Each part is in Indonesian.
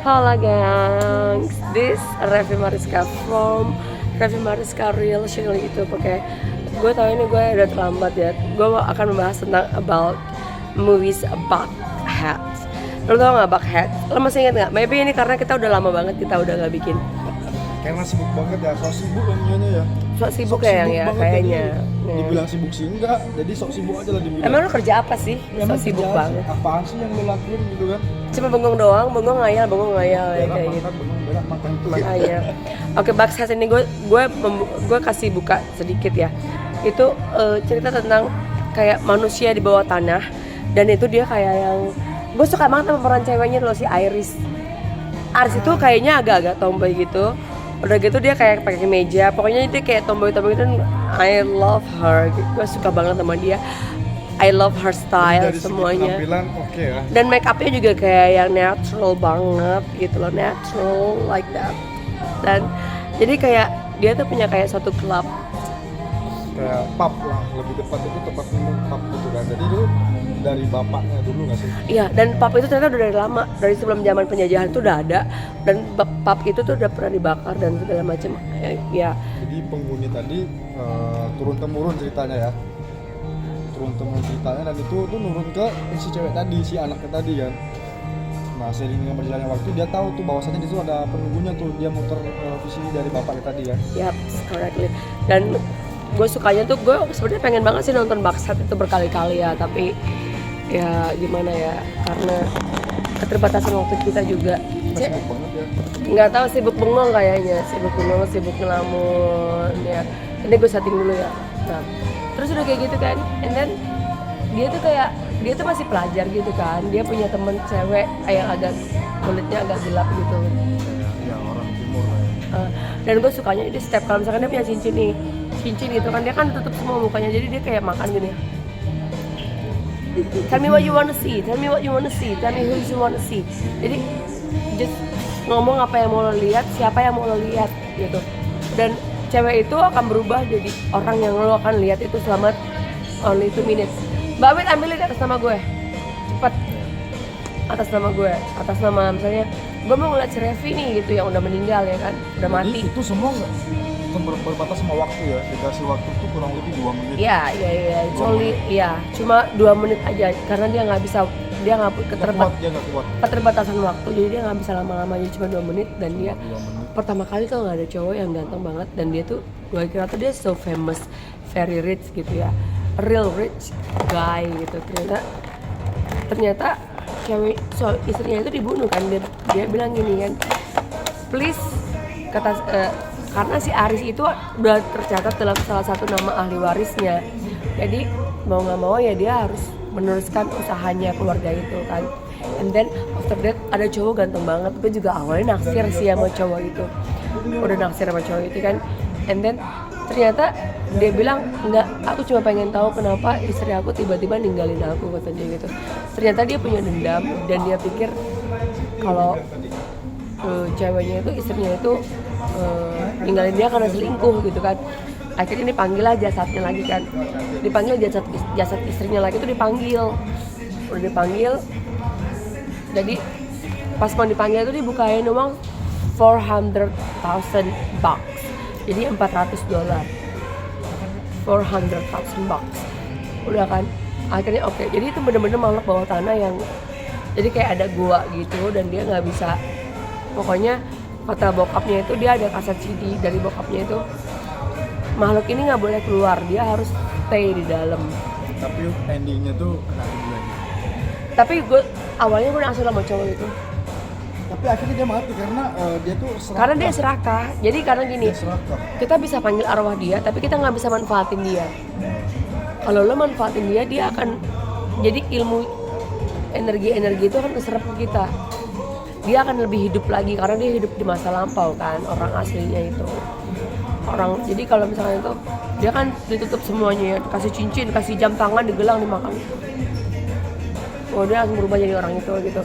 Hola gengs, this Revi Mariska from Revi Mariska Real Channel itu pakai. Gue tahu ini gue udah terlambat ya. Gue akan membahas tentang about movies Buckhead. Lo tau nggak Buckhead? Lo masih inget nggak? Maybe ini karena kita udah lama banget kita udah nggak bikin. Karena sibuk banget ya, sok sibuk yang nyanyi ya. Sok sibuk ya yang ya kayaknya. Dibilang sibuk sih enggak, jadi sok sibuk aja lah dibilang. Emang lo kerja apa sih? Sok sibuk banget. Apaan sih yang lo lakuin gitu kan? Cuma bengong doang, bengong ngayal ya kayak gitu. Berak makan itu lah. Makanya. Oke, Buckhead ini gue kasih buka sedikit ya. Itu cerita tentang kayak manusia di bawah tanah, dan itu dia kayak yang gue suka banget sama peran ceweknya loh, si Iris. Iris itu kayaknya agak-agak tomboy gitu. Udah gitu dia kayak pakai kemeja, pokoknya dia kayak tomboy gitu. I love her, gue suka banget sama dia. I love her style dari semuanya. Penampilan oke ya. Dan make upnya juga kayak yang natural banget gitu loh, natural like that. Dan jadi kayak dia tuh punya kayak suatu klub. Kayak pub lah, lebih tepat itu tempat minum pub gitu kan. Jadi itu dari bapaknya dulu nggak sih? Iya, dan pub itu ternyata udah dari lama, dari sebelum zaman penjajahan itu udah ada. Dan pub itu tuh udah pernah dibakar dan segala macam ya. Jadi penghuni tadi turun temurun ceritanya ya. Turun temurun ceritanya, dan itu tuh nurun ke si cewek tadi, si anaknya tadi kan. Nah, seiring dengan berjalannya waktu dia tahu tuh bahwasanya di situ ada penunggunya tuh, dia muter visi dari bapaknya tadi ya. Yap, correctly. Dan gue sukanya tuh, gue sebenarnya pengen banget sih nonton Buckhead itu berkali-kali ya, tapi ya gimana ya, karena keterbatasan waktu kita juga. Sibuk banget ya. Nggak tahu, sibuk bengong kayaknya, sibuk bengong, sibuk ngelamun ya. Ini gue setting dulu ya. Nah, terus udah kayak gitu kan, and then dia tuh masih pelajar gitu kan. Dia punya temen cewek yang agak kulitnya agak gelap gitu. Ya orang timur lah ya. Dan gue sukanya dia setiap kalau misalkan dia punya cincin gitu kan, dia kan tutup semua mukanya, jadi dia kayak makan gini. Tell me what you wanna see, tell me what you wanna see, tell me who you wanna see. Jadi just ngomong apa yang mau lo lihat, siapa yang mau lo lihat gitu. Dan cewek itu akan berubah jadi orang yang lo akan lihat itu selama only 2 minutes. Mbak Wit, ambilin atas nama gue, cepet. Atas nama gue, atas nama misalnya gue mau ngeliat si Revi nih gitu yang udah meninggal ya kan, udah Jadi mati. itu semua nggak berbatas sama waktu ya, dikasih waktu tuh kurang lebih 2 menit. Iya, cuma 2 menit aja, karena dia nggak bisa, dia nggak Nggak kuat. keterbatasan waktu, jadi dia nggak bisa lama-lama, jadi cuma 2 menit. Dan dia 2 menit. pertama kali tuh nggak ada cowok yang ganteng banget, dan dia tuh gue kira tuh dia so famous, very rich gitu ya, real rich guy gitu. Ternyata cewek istrinya itu dibunuh kan. Dia bilang gini kan, please, kata karena si Aris itu udah tercatat dalam salah satu nama ahli warisnya, jadi mau nggak mau ya dia harus meneruskan usahanya keluarga itu kan. And then after that ada cowok ganteng banget, gue juga awalnya naksir sih sama cowok itu, udah naksir sama cowok itu kan. And then ternyata dia bilang, enggak, aku cuma pengen tahu kenapa istri aku tiba-tiba ninggalin aku, katanya gitu. Ternyata dia punya dendam, dan dia pikir kalau ceweknya itu, istrinya itu ninggalin dia karena selingkuh gitu kan. Akhirnya dipanggil lah jasadnya lagi kan, dipanggil jasad istrinya lagi tuh udah dipanggil. Jadi pas mau dipanggil itu dibukain uang $400,000, jadi $400, $400,000 udah kan. Akhirnya oke. Jadi itu bener-bener makhluk bawah tanah yang jadi kayak ada gua gitu, dan dia nggak bisa, pokoknya kata bokapnya itu, dia ada kaset CD dari bokapnya itu, makhluk ini nggak boleh keluar, dia harus stay di dalam. Tapi endingnya tuh kena kebulan. Tapi awalnya gue naksir sama cowok itu, Tapi akhirnya dia mati karena dia tuh serakah. karena dia serakah. Jadi karena gini, Dia serakah. kita bisa panggil arwah dia, tapi kita nggak bisa manfaatin dia. Kalau lo manfaatin dia, dia akan jadi ilmu energi itu akan keserap ke kita. Dia akan lebih hidup lagi karena dia hidup di masa lampau kan, orang aslinya itu. Jadi kalau misalnya itu dia kan ditutup semuanya ya, kasih cincin, kasih jam tangan, digelang, dimakan. Oh, dia langsung berubah jadi orang itu gitu.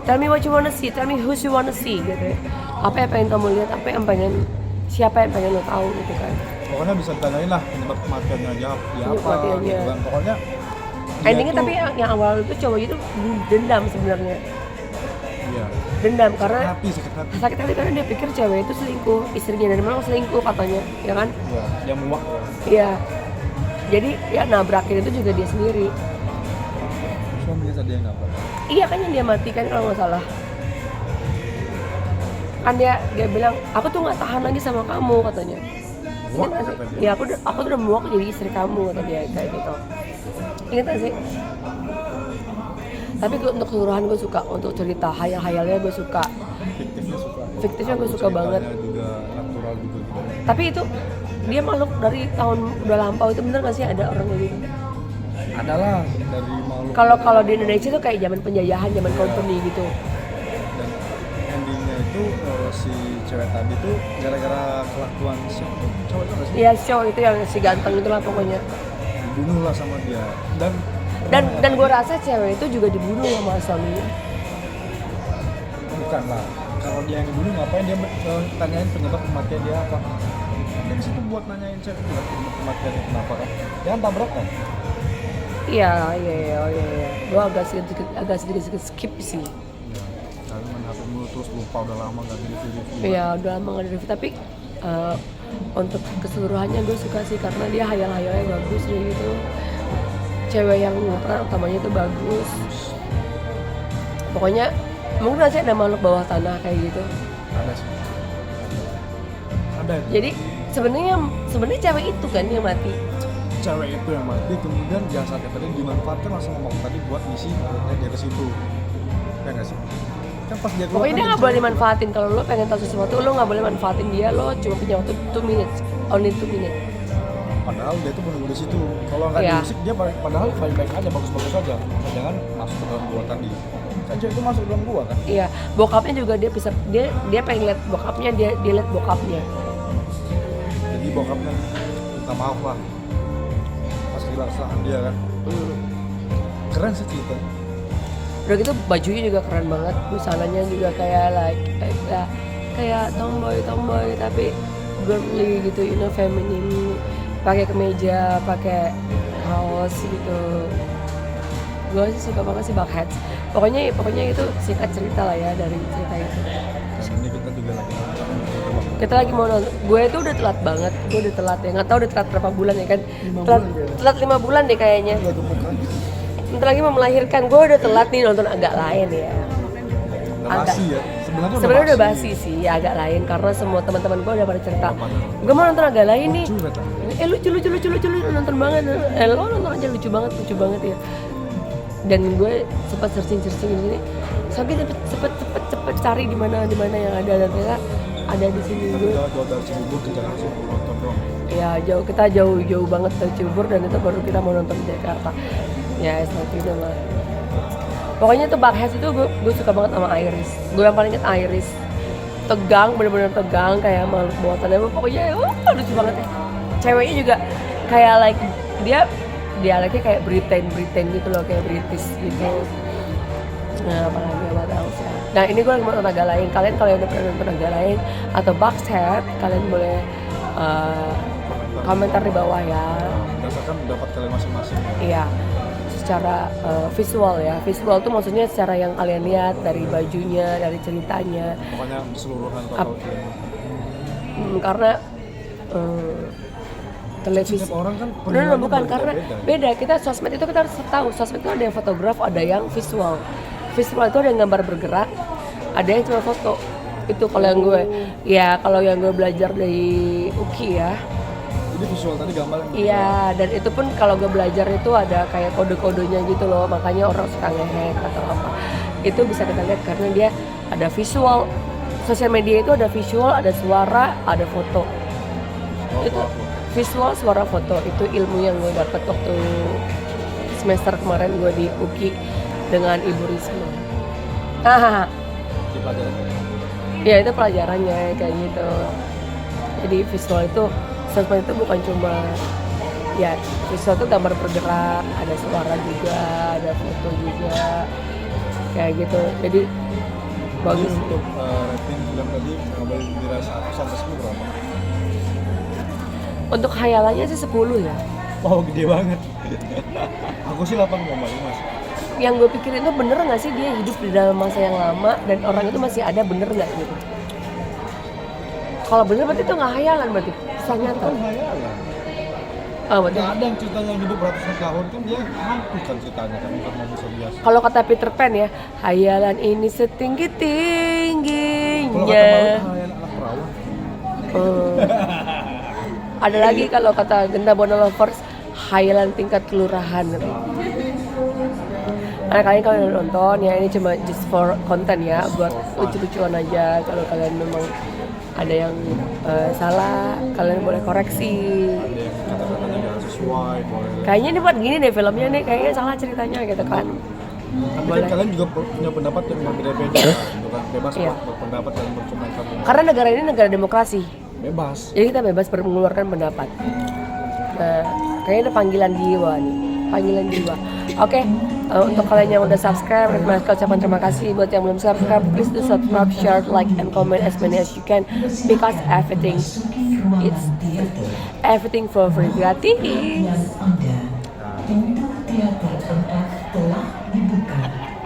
Tell me what you wanna see, tell me who you wanna see gitu ya. Apa yang pengen kamu lihat, siapa yang pengen lo tahu gitu kan. Pokoknya bisa ditanyain lah penyebab kematiannya aja, Penyebab apa kematiannya. gitu kan. Pokoknya Endingnya tapi yang awal itu cowok itu dendam sebenarnya. Iya. dendam karena sakit hati karena dia pikir cewek itu selingkuh, istrinya dan memang selingkuh katanya, ya kan? ya, dia muak ya. Iya. Jadi ya nabrakin itu juga dia sendiri. Suaminya tadi yang nabrak. Iya kan yang dia matikan kalau nggak salah. Kan dia bilang aku tuh nggak tahan lagi sama kamu katanya. Muak Ingat nggak kata sih? dia. Ya aku tuh udah muak jadi istri kamu kata dia kayak gitu. Ingat nggak sih? Tapi untuk keseluruhan gue suka, untuk cerita hayal-hayalnya gue suka. Fiktifnya gue suka banget. Juga natural juga gitu. Tapi itu dia makhluk dari tahun udah lampau, itu bener nggak sih ada orang kayak gitu? Adalah dari makhluk. Kalau di Indonesia tuh kayak zaman penjajahan, zaman company gitu. Dan endingnya itu si cewek tadi tuh gara-gara kelakuan siapa tuh cowok itu nggak sih? Iya, show itu yang si ganteng itulah pokoknya. Dibunuh lah sama dia. Dan gue rasa cewek itu juga dibunuh sama suaminya. Bukan lah. Kalau dia yang dibunuh ngapain dia tanyain penyebab kematian dia apa? Kan situ buat nanyain cewek penyebab kematiannya kenapa kan? Dia kan tabrak kan? Iya. Gue agak sedikit skip sih. Iya. Karena main HP mulu terus lupa udah lama nggak di review. Iya, udah lama nggak di-review, tapi untuk keseluruhannya gue suka sih karena dia hayal-hayalnya bagus gitu. Cewek yang peran utamanya itu bagus. Pokoknya mungkin nanti ada makhluk bawah tanah kayak gitu. Ada sih. Ada. Jadi sebenarnya cewek itu kan yang mati. Cewek itu yang mati, kemudian jasadnya tadi dimanfaatkan langsung ngomong tadi buat misi perutnya dia ke situ. Ya nggak sih? Kan pas dia keluar Pokoknya dia kan nggak boleh dimanfaatin. Kalau lo pengen tahu sesuatu, lo nggak boleh manfaatin dia. Lo cuma punya waktu 2 minutes, only 2 minutes. padahal dia tuh menunggu di situ. Kalau nggak Iya. diusik dia padahal baik-baik aja, bagus-bagus aja. Jangan masuk ke dalam gua tadi. Kan cewek itu masuk ke dalam gua kan. Iya, bokapnya juga dia pengen lihat bokapnya, dia lihat bokapnya. Jadi bokapnya minta maaf lah pas kehilangan dia kan. Keren sih ceritanya. Udah gitu bajunya juga keren banget, busananya juga kayak kayak tomboy tapi girly gitu, feminine, pakai kemeja, pakai kaos gitu. Gue sih suka banget sih Buckethead. Pokoknya itu singkat cerita lah ya dari cerita itu. Dan ini kita juga lagi nonton. Kita lagi mau nonton. Gue itu udah telat banget. Gue udah telat ya. Nggak tahu udah telat berapa bulan ya kan. 5 Telat, bulan kayaknya. telat 5 bulan deh kayaknya. Udah gemukan. Bentar lagi mau melahirkan. Gue udah telat nih nonton agak lain ya. Udah basi ya. Sebenarnya udah basi sih, ya agak lain karena semua teman-teman gue udah pada cerita. Gue mau nonton agak lain nih. Lucu katanya. Lucu nonton banget. Lo nonton aja lucu banget ya. Dan gue sempat searching ini. Sampai cepet cari di mana yang ada, dan ternyata ada di sini. Tapi Gue jauh dari Cibubur ke Jakarta sih nonton doang. ya kita jauh banget dari Cibubur, dan itu baru kita mau nonton di Jakarta. Ya nanti lah. Pokoknya tuh Buckethead itu gue suka banget sama Iris. Gue yang paling inget Iris. Tegang, bener-bener tegang kayak makhluk buatannya. Pokoknya lucu banget ya. Ceweknya juga kayak dialeknya kayak Britain gitu loh, kayak British gitu. Nah, apalagi apa tahu sih. Nah, ini gue lagi mau nonton agak lain. Kalian kalau udah pernah nonton agak lain atau Buckethead, kalian boleh komentar di bawah ya. Berdasarkan pendapat kalian masing-masing. Iya, secara visual ya. Visual tuh maksudnya secara yang kalian lihat dari bajunya, dari ceritanya. Pokoknya keseluruhan total film. Karena televisi. Setiap orang kan Bukan karena beda. Kita sosmed itu kita harus tahu. Sosmed itu ada yang fotograf, ada yang visual. Visual itu ada yang gambar bergerak, ada yang cuma foto. Itu kalau yang gue, ya kalau yang gue belajar dari Uki ya. Jadi visual tadi gambar yang Iya, dan itu pun kalau gue belajar itu ada kayak kode-kodenya gitu loh, makanya orang suka nge-hack atau apa. Itu bisa kita lihat karena dia ada visual. Sosial media itu ada visual, ada suara, ada foto. Itu visual, suara, foto. Itu ilmu yang gue dapat waktu semester kemarin gue di UKI dengan Ibu Risma. di pelajaran. Ya itu pelajarannya kayak gitu. Jadi visual itu, sosmed itu bukan cuma ya visual itu gambar bergerak, ada suara juga, ada foto juga, kayak gitu. Jadi bagus. Jadi untuk rating film tadi nggak boleh dira 1 sampai 10 berapa? Untuk khayalannya sih 10 ya. Wow, gede banget. Aku sih 8,5 sih. yang gue pikirin itu bener nggak sih dia hidup di dalam masa yang lama dan orang itu masih ada, bener nggak gitu? Kalau bener berarti itu nggak hayalan, berarti kisah nyata. Kan hayalan. Oh, berarti. Nggak ada yang ceritanya hidup ratusan tahun, kan dia hantu kan ceritanya kan, bukan manusia biasa. Kalau kata Peter Pan ya, hayalan ini setinggi Kalau kata tingginya. Baru hayalan anak perawan. Ada lagi kalau kata Genta Bona Lovers, hayalan tingkat kelurahan. Nah, kalian kalau udah nonton ya, ini cuma just for content ya, buat lucu-lucuan aja. Kalau kalian memang ada yang salah, kalian boleh koreksi. Ada yang kata-katanya nggak sesuai, boleh. Kayaknya ini buat gini deh filmnya nih, kayaknya salah ceritanya gitu kan. Tapi Boleh. kan kalian juga punya pendapat yang berbeda-beda, gitu kan, bebas Iya. berpendapat dan berkomentar. Karena negara ini negara demokrasi, Bebas. jadi kita bebas mengeluarkan pendapat. Nah, kayaknya ada panggilan jiwa nih, panggilan jiwa. Oke, untuk kalian yang udah subscribe, Rizma ucapkan terima kasih. Buat yang belum subscribe, please do subscribe, share, like, and comment as many as you can, because everything for free, gratis. Anda, ini dia datang telah